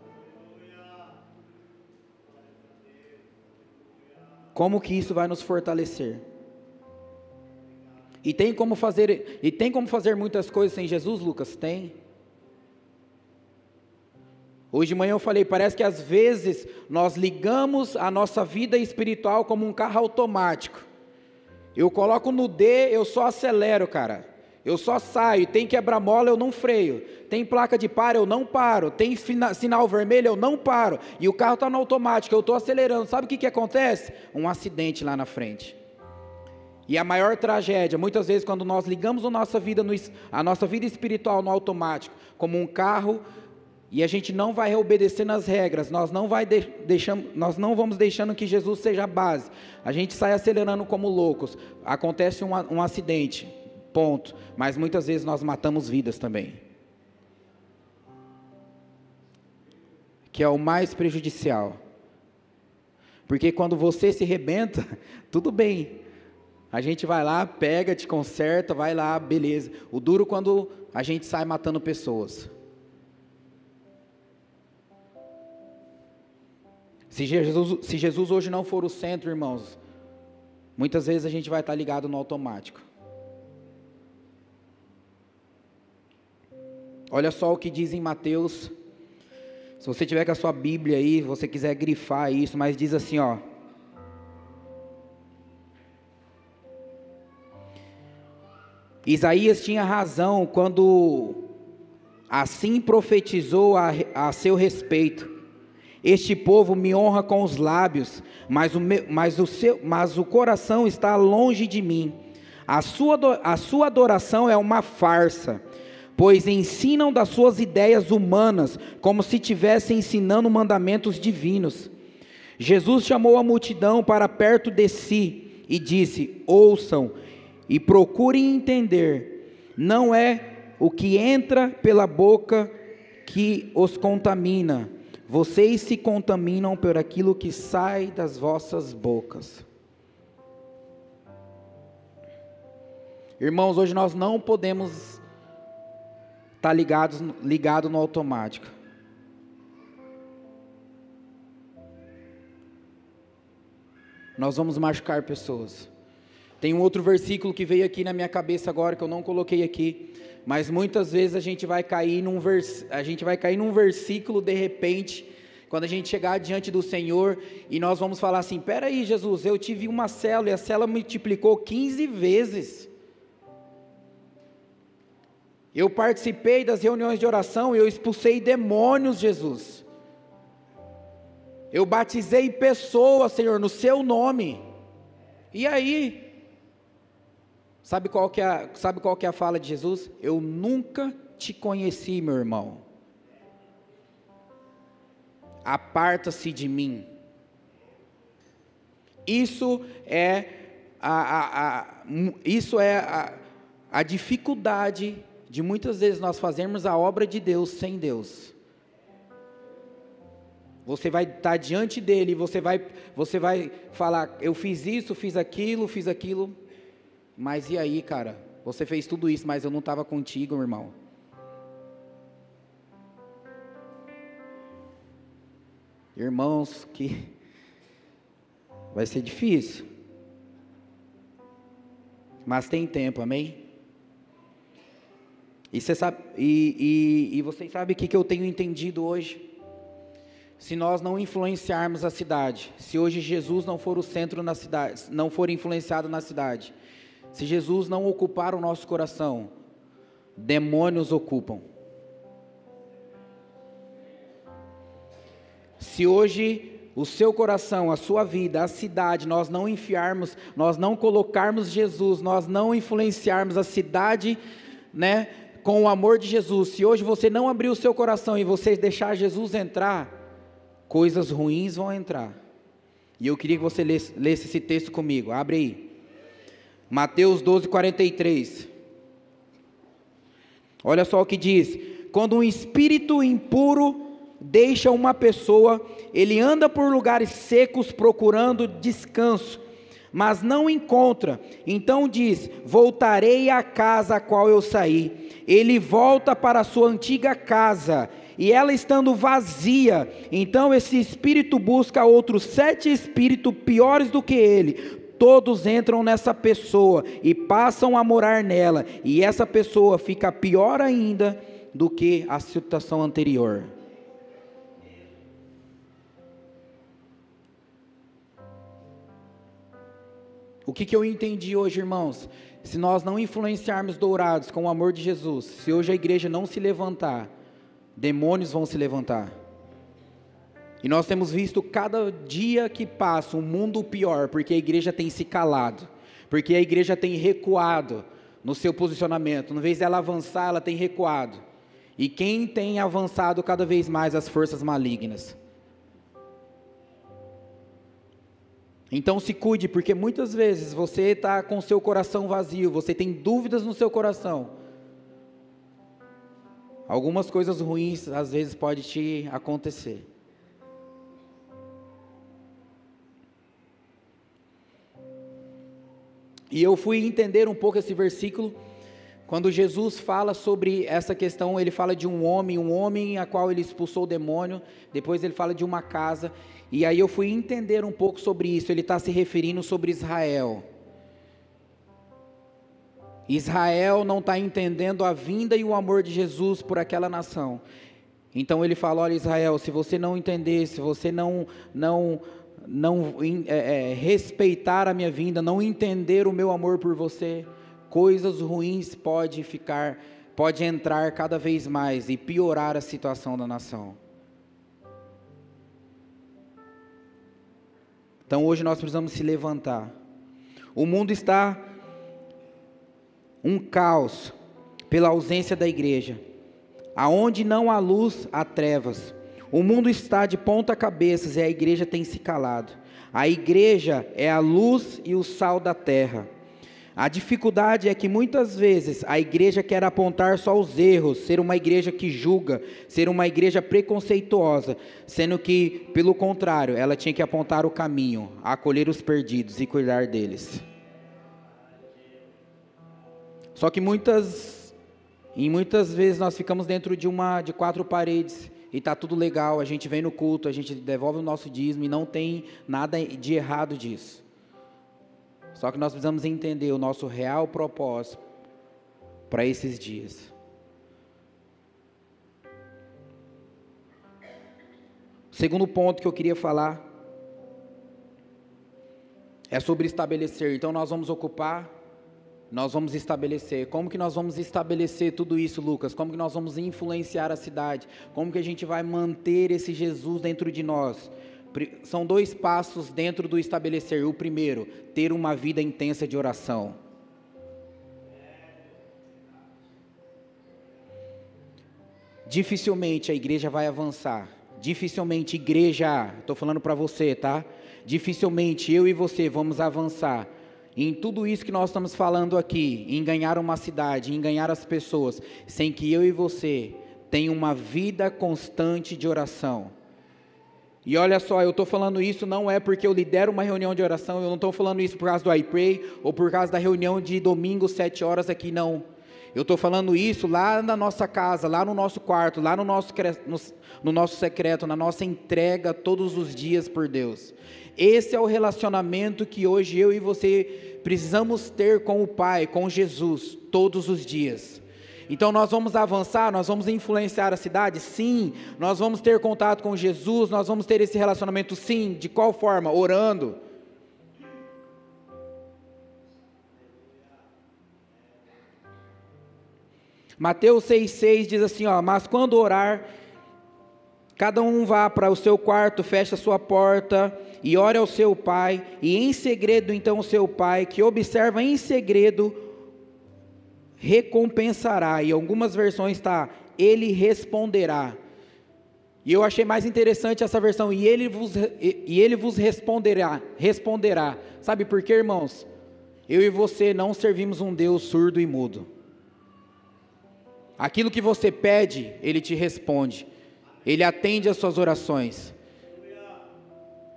Como que isso vai nos fortalecer? E tem como fazer muitas coisas sem Jesus, Lucas? Tem. Hoje de manhã eu falei, parece que às vezes nós ligamos a nossa vida espiritual como um carro automático. Eu coloco no D, eu só acelero, cara. Eu só saio, tem quebra-mola, eu não freio. Tem placa de para, eu não paro. Tem sinal vermelho, eu não paro. E o carro está no automático, eu estou acelerando. Sabe o que acontece? Um acidente lá na frente. E a maior tragédia, muitas vezes quando nós ligamos a nossa vida espiritual no automático, como um carro, e a gente não vai obedecendo as regras, nós não vamos deixando que Jesus seja a base, a gente sai acelerando como loucos, acontece um acidente, ponto, mas muitas vezes nós matamos vidas também, que é o mais prejudicial, porque quando você se rebenta, tudo bem, a gente vai lá, pega, te conserta, vai lá, beleza, o duro quando a gente sai matando pessoas. Se Jesus hoje não for o centro, irmãos, muitas vezes a gente vai estar ligado no automático. Olha só o que diz em Mateus, se você tiver com a sua Bíblia aí, se você quiser grifar isso, mas diz assim, ó. Isaías tinha razão quando assim profetizou a seu respeito. Este povo me honra com os lábios, mas o coração está longe de mim. A sua adoração é uma farsa, pois ensinam das suas ideias humanas, como se estivessem ensinando mandamentos divinos. Jesus chamou a multidão para perto de si e disse: ouçam e procurem entender, não é o que entra pela boca que os contamina, vocês se contaminam por aquilo que sai das vossas bocas. Irmãos, hoje nós não podemos estar ligado no automático. Nós vamos machucar pessoas. Tem um outro versículo que veio aqui na minha cabeça agora, que eu não coloquei aqui, mas muitas vezes a gente vai cair num versículo de repente, quando a gente chegar diante do Senhor, e nós vamos falar assim: peraí, Jesus, eu tive uma célula, e a célula multiplicou 15 vezes, eu participei das reuniões de oração, e eu expulsei demônios, Jesus, eu batizei pessoas, Senhor, no seu nome, e aí? Sabe qual que é a fala de Jesus? Eu nunca te conheci, meu irmão. Aparta-se de mim. Isso é a dificuldade de muitas vezes nós fazermos a obra de Deus sem Deus. Você vai estar diante dele, você vai falar: eu fiz isso, fiz aquilo. Mas e aí, cara? Você fez tudo isso, mas eu não estava contigo, meu irmão. Irmãos, que vai ser difícil. Mas tem tempo, amém? E você sabe, vocês sabem o que eu tenho entendido hoje? Se nós não influenciarmos a cidade, se hoje Jesus não for o centro na cidade, não for influenciado na cidade, se Jesus não ocupar o nosso coração, demônios ocupam. Se hoje o seu coração, a sua vida, a cidade, nós não colocarmos Jesus, nós não influenciarmos a cidade, né, com o amor de Jesus, se hoje você não abrir o seu coração e você deixar Jesus entrar, coisas ruins vão entrar. E eu queria que você lesse esse texto comigo, abre aí. Mateus 12:43, olha só o que diz: quando um espírito impuro deixa uma pessoa, ele anda por lugares secos procurando descanso, mas não encontra. Então diz: voltarei à casa a qual eu saí. Ele volta para a sua antiga casa, e ela estando vazia, então esse espírito busca outros 7 espíritos piores do que ele. Todos entram nessa pessoa e passam a morar nela, e essa pessoa fica pior ainda do que a situação anterior. O que eu entendi hoje, irmãos? Se nós não influenciarmos Dourados com o amor de Jesus, se hoje a igreja não se levantar, demônios vão se levantar. E nós temos visto cada dia que passa um mundo pior, porque a igreja tem se calado, porque a igreja tem recuado no seu posicionamento. Em vez dela avançar, ela tem recuado. E quem tem avançado cada vez mais? As forças malignas. Então se cuide, porque muitas vezes você está com o seu coração vazio, você tem dúvidas no seu coração. Algumas coisas ruins às vezes podem te acontecer. E eu fui entender um pouco esse versículo, quando Jesus fala sobre essa questão. Ele fala de um homem a qual ele expulsou o demônio, depois ele fala de uma casa, e aí eu fui entender um pouco sobre isso. Ele está se referindo sobre Israel. Israel não está entendendo a vinda e o amor de Jesus por aquela nação. Então ele fala: olha, Israel, se você não entender, se você não respeitar a minha vinda, não entender o meu amor por você, coisas ruins pode entrar cada vez mais e piorar a situação da nação. Então hoje nós precisamos se levantar. O mundo está um caos pela ausência da igreja. Aonde não há luz, há trevas. O mundo está de ponta cabeça e a igreja tem se calado. A igreja é a luz e o sal da terra. A dificuldade é que muitas vezes a igreja quer apontar só os erros, ser uma igreja que julga, ser uma igreja preconceituosa, sendo que, pelo contrário, ela tinha que apontar o caminho, acolher os perdidos e cuidar deles. Só que muitas vezes nós ficamos dentro de 4 paredes, e está tudo legal, a gente vem no culto, a gente devolve o nosso dízimo, e não tem nada de errado disso. Só que nós precisamos entender o nosso real propósito para esses dias. O segundo ponto que eu queria falar é sobre estabelecer. Então nós vamos estabelecer. Como que nós vamos estabelecer tudo isso, Lucas? Como que nós vamos influenciar a cidade? Como que a gente vai manter esse Jesus dentro de nós? São 2 passos dentro do estabelecer. O primeiro, ter uma vida intensa de oração. Dificilmente a igreja vai avançar. Dificilmente, igreja, estou falando para você, tá? Dificilmente eu e você vamos avançar em tudo isso que nós estamos falando aqui, em ganhar uma cidade, em ganhar as pessoas, sem que eu e você tenham uma vida constante de oração. E olha só, eu estou falando isso não é porque eu lidero uma reunião de oração, eu não estou falando isso por causa do iPray, ou por causa da reunião de domingo, 7 horas aqui, não. Eu estou falando isso lá na nossa casa, lá no nosso quarto, lá no nosso secreto, na nossa entrega todos os dias por Deus. Esse é o relacionamento que hoje eu e você precisamos ter com o Pai, com Jesus, todos os dias. Então nós vamos avançar, nós vamos influenciar a cidade? Sim. Nós vamos ter contato com Jesus, nós vamos ter esse relacionamento? Sim. De qual forma? Orando. Mateus 6,6 diz assim, mas quando orar, cada um vá para o seu quarto, feche a sua porta e ore ao seu pai, e em segredo então o seu pai, que observa em segredo, recompensará. E algumas versões está, ele responderá. E eu achei mais interessante essa versão, e ele vos responderá. Sabe por quê, irmãos? Eu e você não servimos um Deus surdo e mudo. Aquilo que você pede, Ele te responde. Ele atende às suas orações.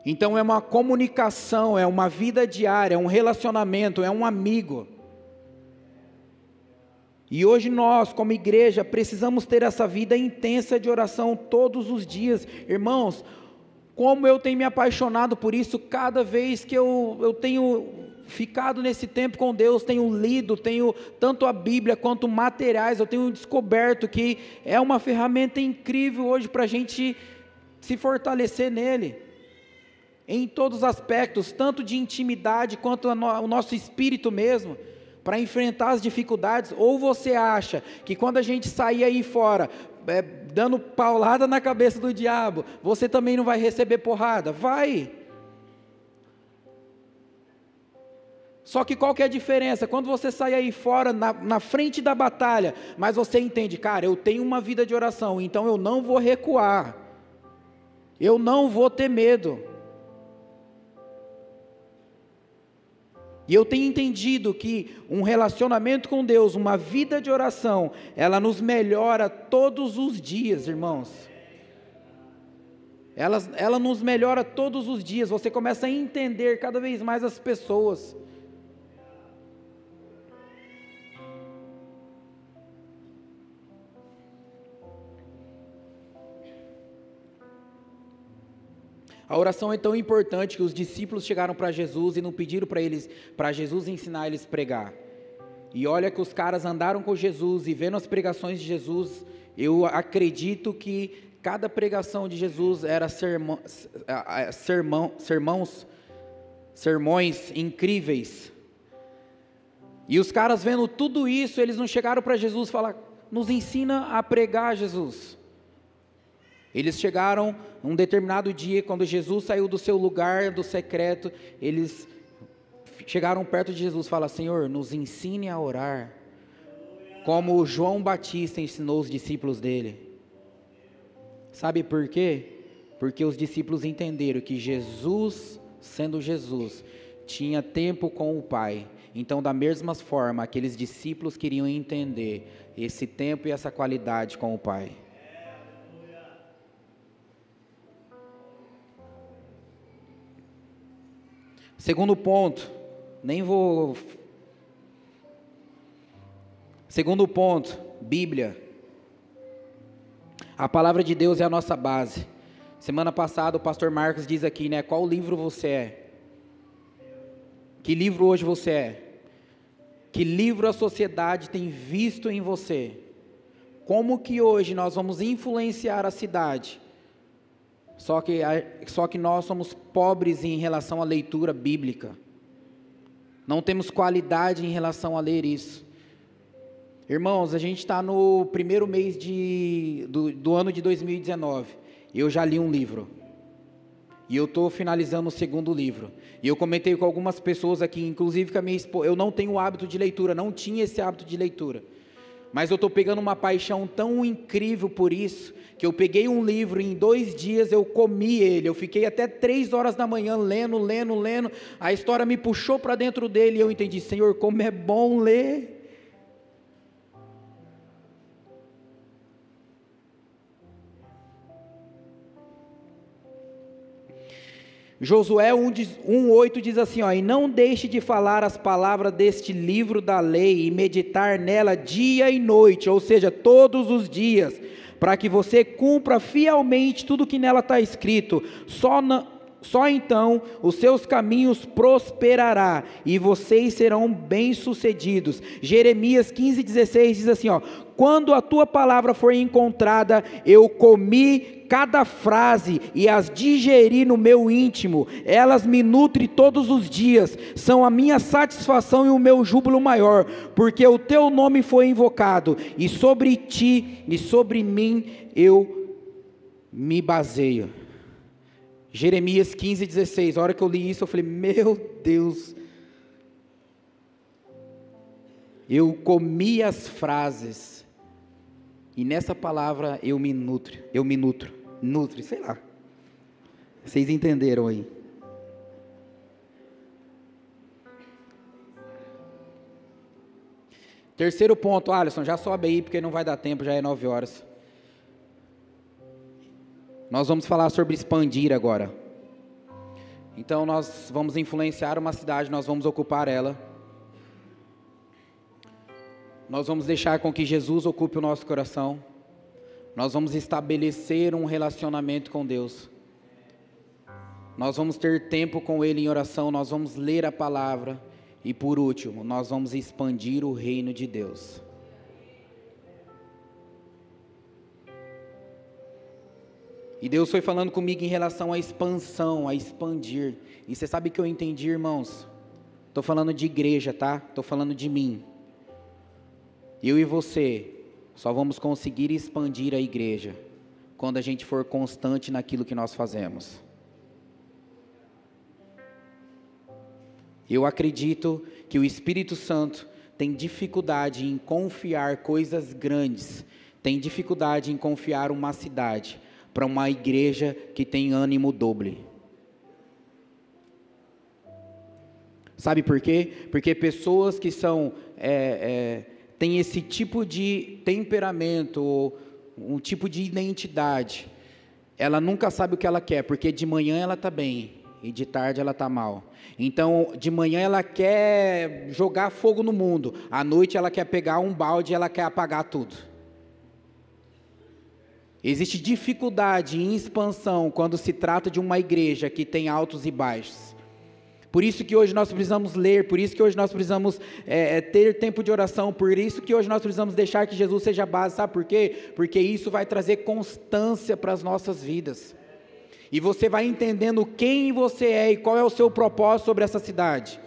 Então é uma comunicação, é uma vida diária, é um relacionamento, é um amigo. E hoje nós, como igreja, precisamos ter essa vida intensa de oração todos os dias. Irmãos, como eu tenho me apaixonado por isso, cada vez que eu tenho ficado nesse tempo com Deus, tenho lido, tenho tanto a Bíblia quanto materiais, eu tenho descoberto que é uma ferramenta incrível hoje para a gente se fortalecer nele, em todos os aspectos, tanto de intimidade quanto o nosso espírito mesmo, para enfrentar as dificuldades. Ou você acha que quando a gente sair aí fora, dando paulada na cabeça do diabo, você também não vai receber porrada? Vai! Só que qual que é a diferença? Quando você sai aí fora, na frente da batalha, mas você entende, cara, eu tenho uma vida de oração, então eu não vou recuar, eu não vou ter medo. E eu tenho entendido que um relacionamento com Deus, uma vida de oração, ela nos melhora todos os dias, irmãos. Ela nos melhora todos os dias. Você começa a entender cada vez mais as pessoas. A oração é tão importante que os discípulos chegaram para Jesus e não pediram para Jesus ensinar eles a pregar. E olha que os caras andaram com Jesus e vendo as pregações de Jesus, eu acredito que cada pregação de Jesus era sermões incríveis. E os caras vendo tudo isso, eles não chegaram para Jesus e falaram, nos ensina a pregar, Jesus. Eles chegaram num determinado dia, quando Jesus saiu do seu lugar do secreto, eles chegaram perto de Jesus e falaram, Senhor, nos ensine a orar, como João Batista ensinou os discípulos dele. Sabe por quê? Porque os discípulos entenderam que Jesus, sendo Jesus, tinha tempo com o Pai. Então, da mesma forma, aqueles discípulos queriam entender esse tempo e essa qualidade com o Pai. Segundo ponto, Segundo ponto, Bíblia. A palavra de Deus é a nossa base. Semana passada o pastor Marcos diz aqui, né? Qual livro você é? Que livro hoje você é? Que livro a sociedade tem visto em você? Como que hoje nós vamos influenciar a cidade? Só que nós somos pobres em relação à leitura bíblica. Não temos qualidade em relação a ler isso. Irmãos, a gente está no primeiro mês do ano de 2019. Eu já li um livro. E eu estou finalizando o segundo livro. E eu comentei com algumas pessoas aqui, inclusive com a minha esposa. Eu não tenho o hábito de leitura, não tinha esse hábito de leitura. Mas eu estou pegando uma paixão tão incrível por isso, que eu peguei um livro e em 2 dias eu comi ele. Eu fiquei até 3 horas da manhã lendo. A história me puxou para dentro dele e eu entendi, Senhor, como é bom ler. Josué 1:8 diz assim, e não deixe de falar as palavras deste livro da lei e meditar nela dia e noite, ou seja, todos os dias, para que você cumpra fielmente tudo que nela está escrito. Só então os seus caminhos prosperará e vocês serão bem-sucedidos. Jeremias 15:16 diz assim, quando a tua palavra for encontrada, eu comi cada frase e as digeri no meu íntimo, elas me nutrem todos os dias, são a minha satisfação e o meu júbilo maior, porque o teu nome foi invocado, e sobre ti e sobre mim eu me baseio. Jeremias 15:16, a hora que eu li isso eu falei, meu Deus, eu comi as frases, e nessa palavra eu me nutro, sei lá, vocês entenderam aí. Terceiro ponto, Alisson, já sobe aí porque não vai dar tempo, já é 9 horas. Nós vamos falar sobre expandir agora. Então nós vamos influenciar uma cidade, nós vamos ocupar ela. Nós vamos deixar com que Jesus ocupe o nosso coração. Nós vamos estabelecer um relacionamento com Deus. Nós vamos ter tempo com Ele em oração, nós vamos ler a palavra. E por último, nós vamos expandir o reino de Deus. E Deus foi falando comigo em relação à expansão, a expandir. E você sabe que eu entendi, irmãos? Estou falando de igreja, tá? Estou falando de mim. Eu e você só vamos conseguir expandir a igreja quando a gente for constante naquilo que nós fazemos. Eu acredito que o Espírito Santo tem dificuldade em confiar coisas grandes, tem dificuldade em confiar uma cidade para uma igreja que tem ânimo doble. Sabe por quê? Porque pessoas que são, têm esse tipo de temperamento, ou um tipo de identidade, ela nunca sabe o que ela quer, porque de manhã ela está bem, e de tarde ela está mal. Então, de manhã ela quer jogar fogo no mundo, à noite ela quer pegar um balde e ela quer apagar tudo. Existe dificuldade em expansão quando se trata de uma igreja que tem altos e baixos. Por isso que hoje nós precisamos ler, por isso que hoje nós precisamos ter tempo de oração, por isso que hoje nós precisamos deixar que Jesus seja a base, sabe por quê? Porque isso vai trazer constância para as nossas vidas. E você vai entendendo quem você é e qual é o seu propósito sobre essa cidade.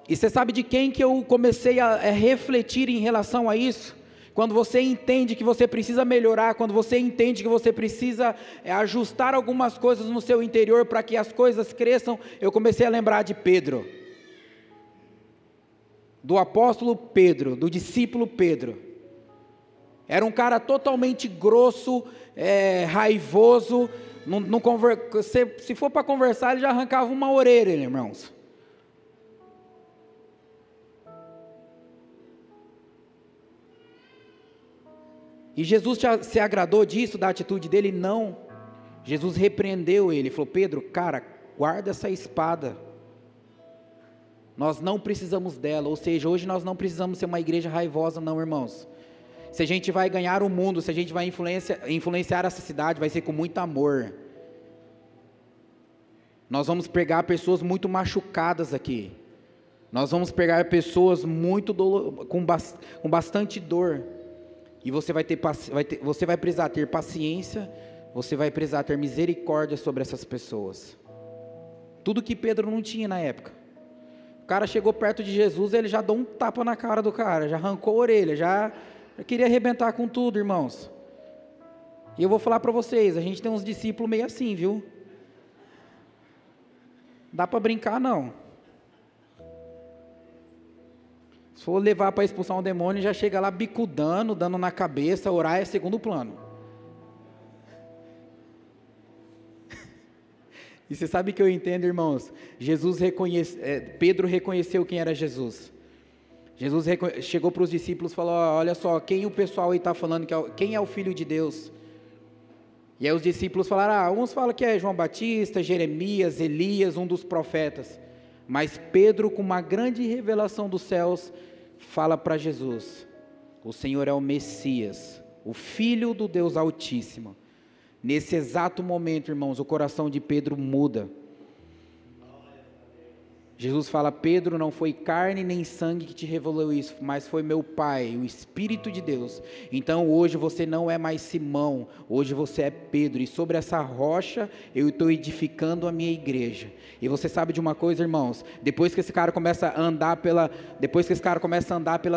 E você sabe de quem que eu comecei a refletir em relação a isso? Quando você entende que você precisa melhorar, quando você entende que você precisa ajustar algumas coisas no seu interior para que as coisas cresçam, eu comecei a lembrar de Pedro. Do apóstolo Pedro, do discípulo Pedro. Era um cara totalmente grosso, raivoso, se for para conversar, ele já arrancava uma orelha, irmãos. E Jesus se agradou disso, da atitude dele? Não. Jesus repreendeu ele, falou: Pedro, cara, guarda essa espada. Nós não precisamos dela, ou seja, hoje nós não precisamos ser uma igreja raivosa não, irmãos. Se a gente vai ganhar o mundo, se a gente vai influenciar essa cidade, vai ser com muito amor. Nós vamos pegar pessoas muito machucadas aqui. Nós vamos pegar pessoas muito com bastante dor. E você você vai precisar ter paciência, você vai precisar ter misericórdia sobre essas pessoas. Tudo que Pedro não tinha na época. O cara chegou perto de Jesus, ele já deu um tapa na cara do cara, já arrancou a orelha, já queria arrebentar com tudo, irmãos. E eu vou falar para vocês, a gente tem uns discípulos meio assim, viu? Dá para brincar não. Se for levar para expulsar um demônio, já chega lá bicudando, dando na cabeça, orar é segundo plano. E você sabe que eu entendo, irmãos? Pedro reconheceu quem era Jesus. Jesus chegou para os discípulos e falou: olha só, quem o pessoal aí está falando, quem é o Filho de Deus? E aí os discípulos falaram: uns falam que é João Batista, Jeremias, Elias, um dos profetas. Mas Pedro, com uma grande revelação dos céus, fala para Jesus: o Senhor é o Messias, o Filho do Deus Altíssimo. Nesse exato momento, irmãos, o coração de Pedro muda. Jesus fala: Pedro, não foi carne nem sangue que te revelou isso, mas foi meu Pai, o Espírito de Deus. Então hoje você não é mais Simão, hoje você é Pedro, e sobre essa rocha eu estou edificando a minha igreja. E você sabe de uma coisa, irmãos? Depois que esse cara começa a andar pelas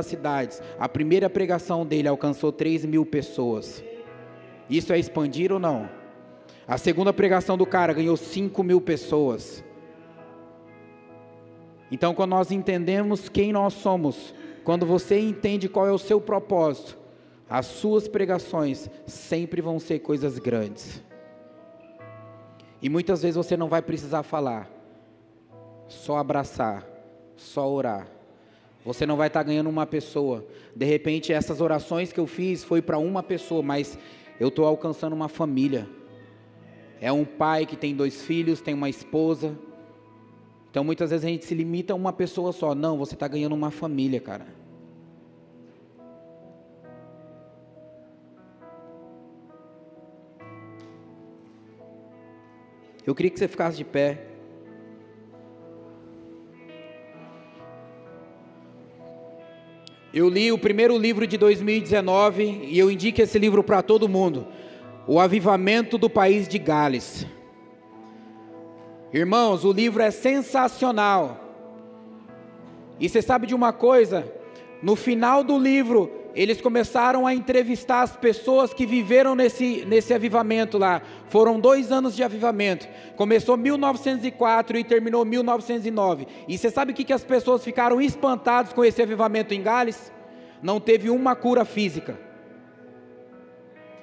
cidades, a primeira pregação dele alcançou 3.000 pessoas. Isso é expandir ou não? A segunda pregação do cara ganhou 5.000 pessoas. Então, quando nós entendemos quem nós somos, quando você entende qual é o seu propósito, as suas pregações sempre vão ser coisas grandes. E muitas vezes você não vai precisar falar, só abraçar, só orar. Você não vai estar ganhando uma pessoa. De repente, essas orações que eu fiz foi para uma pessoa, mas eu estou alcançando uma família. É um pai que tem 2 filhos, tem uma esposa. Então muitas vezes a gente se limita a uma pessoa só. Não, você está ganhando uma família, cara. Eu queria que você ficasse de pé. Eu li o primeiro livro de 2019 e eu indico esse livro para todo mundo. O Avivamento do País de Gales. Irmãos, o livro é sensacional. E você sabe de uma coisa? No final do livro, eles começaram a entrevistar as pessoas que viveram nesse avivamento lá. Foram 2 anos de avivamento. Começou em 1904 e terminou em 1909. E você sabe o que as pessoas ficaram espantadas com esse avivamento em Gales? Não teve uma cura física.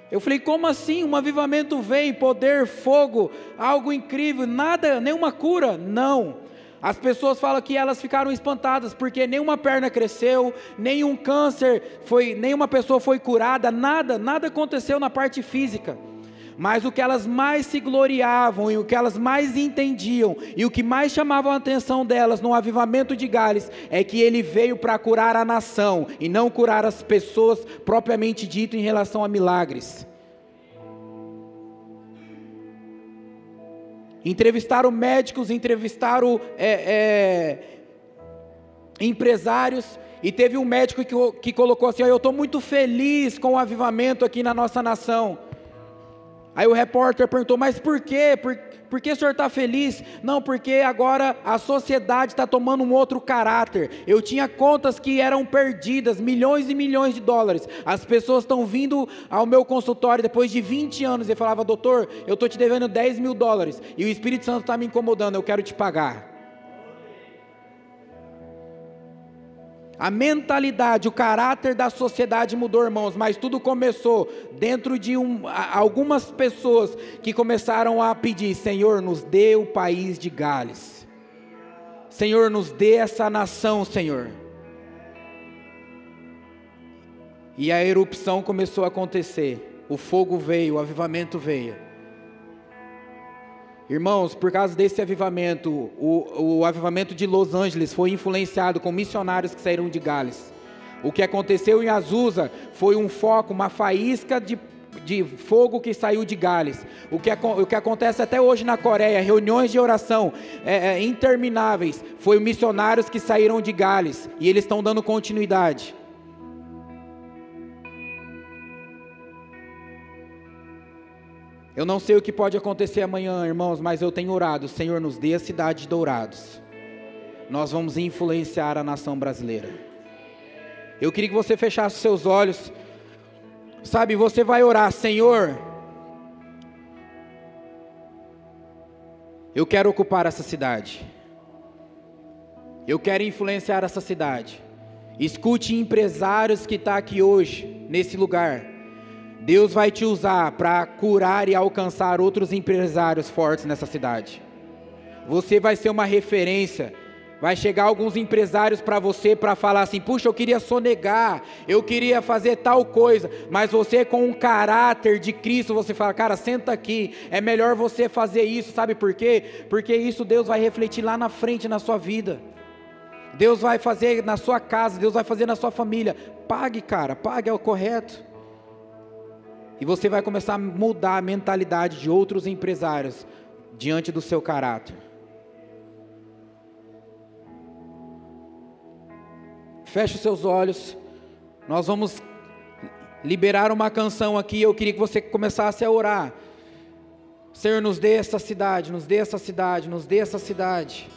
Eu falei, como assim? Um avivamento vem, poder, fogo, algo incrível, nada, nenhuma cura? Não. As pessoas falam que elas ficaram espantadas, porque nenhuma perna cresceu, nenhum câncer, nenhuma pessoa foi curada, nada aconteceu na parte física. Mas o que elas mais se gloriavam, e o que elas mais entendiam, e o que mais chamava a atenção delas no avivamento de Gales, é que ele veio para curar a nação, e não curar as pessoas propriamente dito em relação a milagres. Entrevistaram médicos, entrevistaram empresários, e teve um médico que colocou assim, eu estou muito feliz com o avivamento aqui na nossa nação. Aí o repórter perguntou, mas por quê? Por que o senhor está feliz? Não, porque agora a sociedade está tomando um outro caráter. Eu tinha contas que eram perdidas, milhões e milhões de dólares. As pessoas estão vindo ao meu consultório depois de 20 anos e falava, doutor, eu estou te devendo 10 mil dólares. E o Espírito Santo está me incomodando, eu quero te pagar. A mentalidade, o caráter da sociedade mudou, irmãos, mas tudo começou dentro de algumas pessoas que começaram a pedir, Senhor, nos dê o país de Gales. Senhor, nos dê essa nação, Senhor. E a erupção começou a acontecer, o fogo veio, o avivamento veio. Irmãos, por causa desse avivamento, o avivamento de Los Angeles foi influenciado com missionários que saíram de Gales. O que aconteceu em Azusa foi um foco, uma faísca de fogo que saiu de Gales. O que acontece até hoje na Coreia, reuniões de oração intermináveis, foi missionários que saíram de Gales, e eles estão dando continuidade. Eu não sei o que pode acontecer amanhã, irmãos, mas eu tenho orado, Senhor, nos dê a cidade de Dourados. Nós vamos influenciar a nação brasileira. Eu queria que você fechasse seus olhos. Sabe, você vai orar, Senhor, eu quero ocupar essa cidade. Eu quero influenciar essa cidade. Escute empresários que estão aqui hoje, nesse lugar. Deus vai te usar para curar e alcançar outros empresários fortes nessa cidade. Você vai ser uma referência. Vai chegar alguns empresários para você para falar assim, puxa, eu queria sonegar, eu queria fazer tal coisa, mas você com um caráter de Cristo, você fala, cara, senta aqui, é melhor você fazer isso, sabe por quê? Porque isso Deus vai refletir lá na frente na sua vida. Deus vai fazer na sua casa, Deus vai fazer na sua família. Pague, cara, pague, é o correto. E você vai começar a mudar a mentalidade de outros empresários diante do seu caráter. Feche os seus olhos. Nós vamos liberar uma canção aqui. Eu queria que você começasse a orar. Senhor, nos dê essa cidade, nos dê essa cidade, nos dê essa cidade.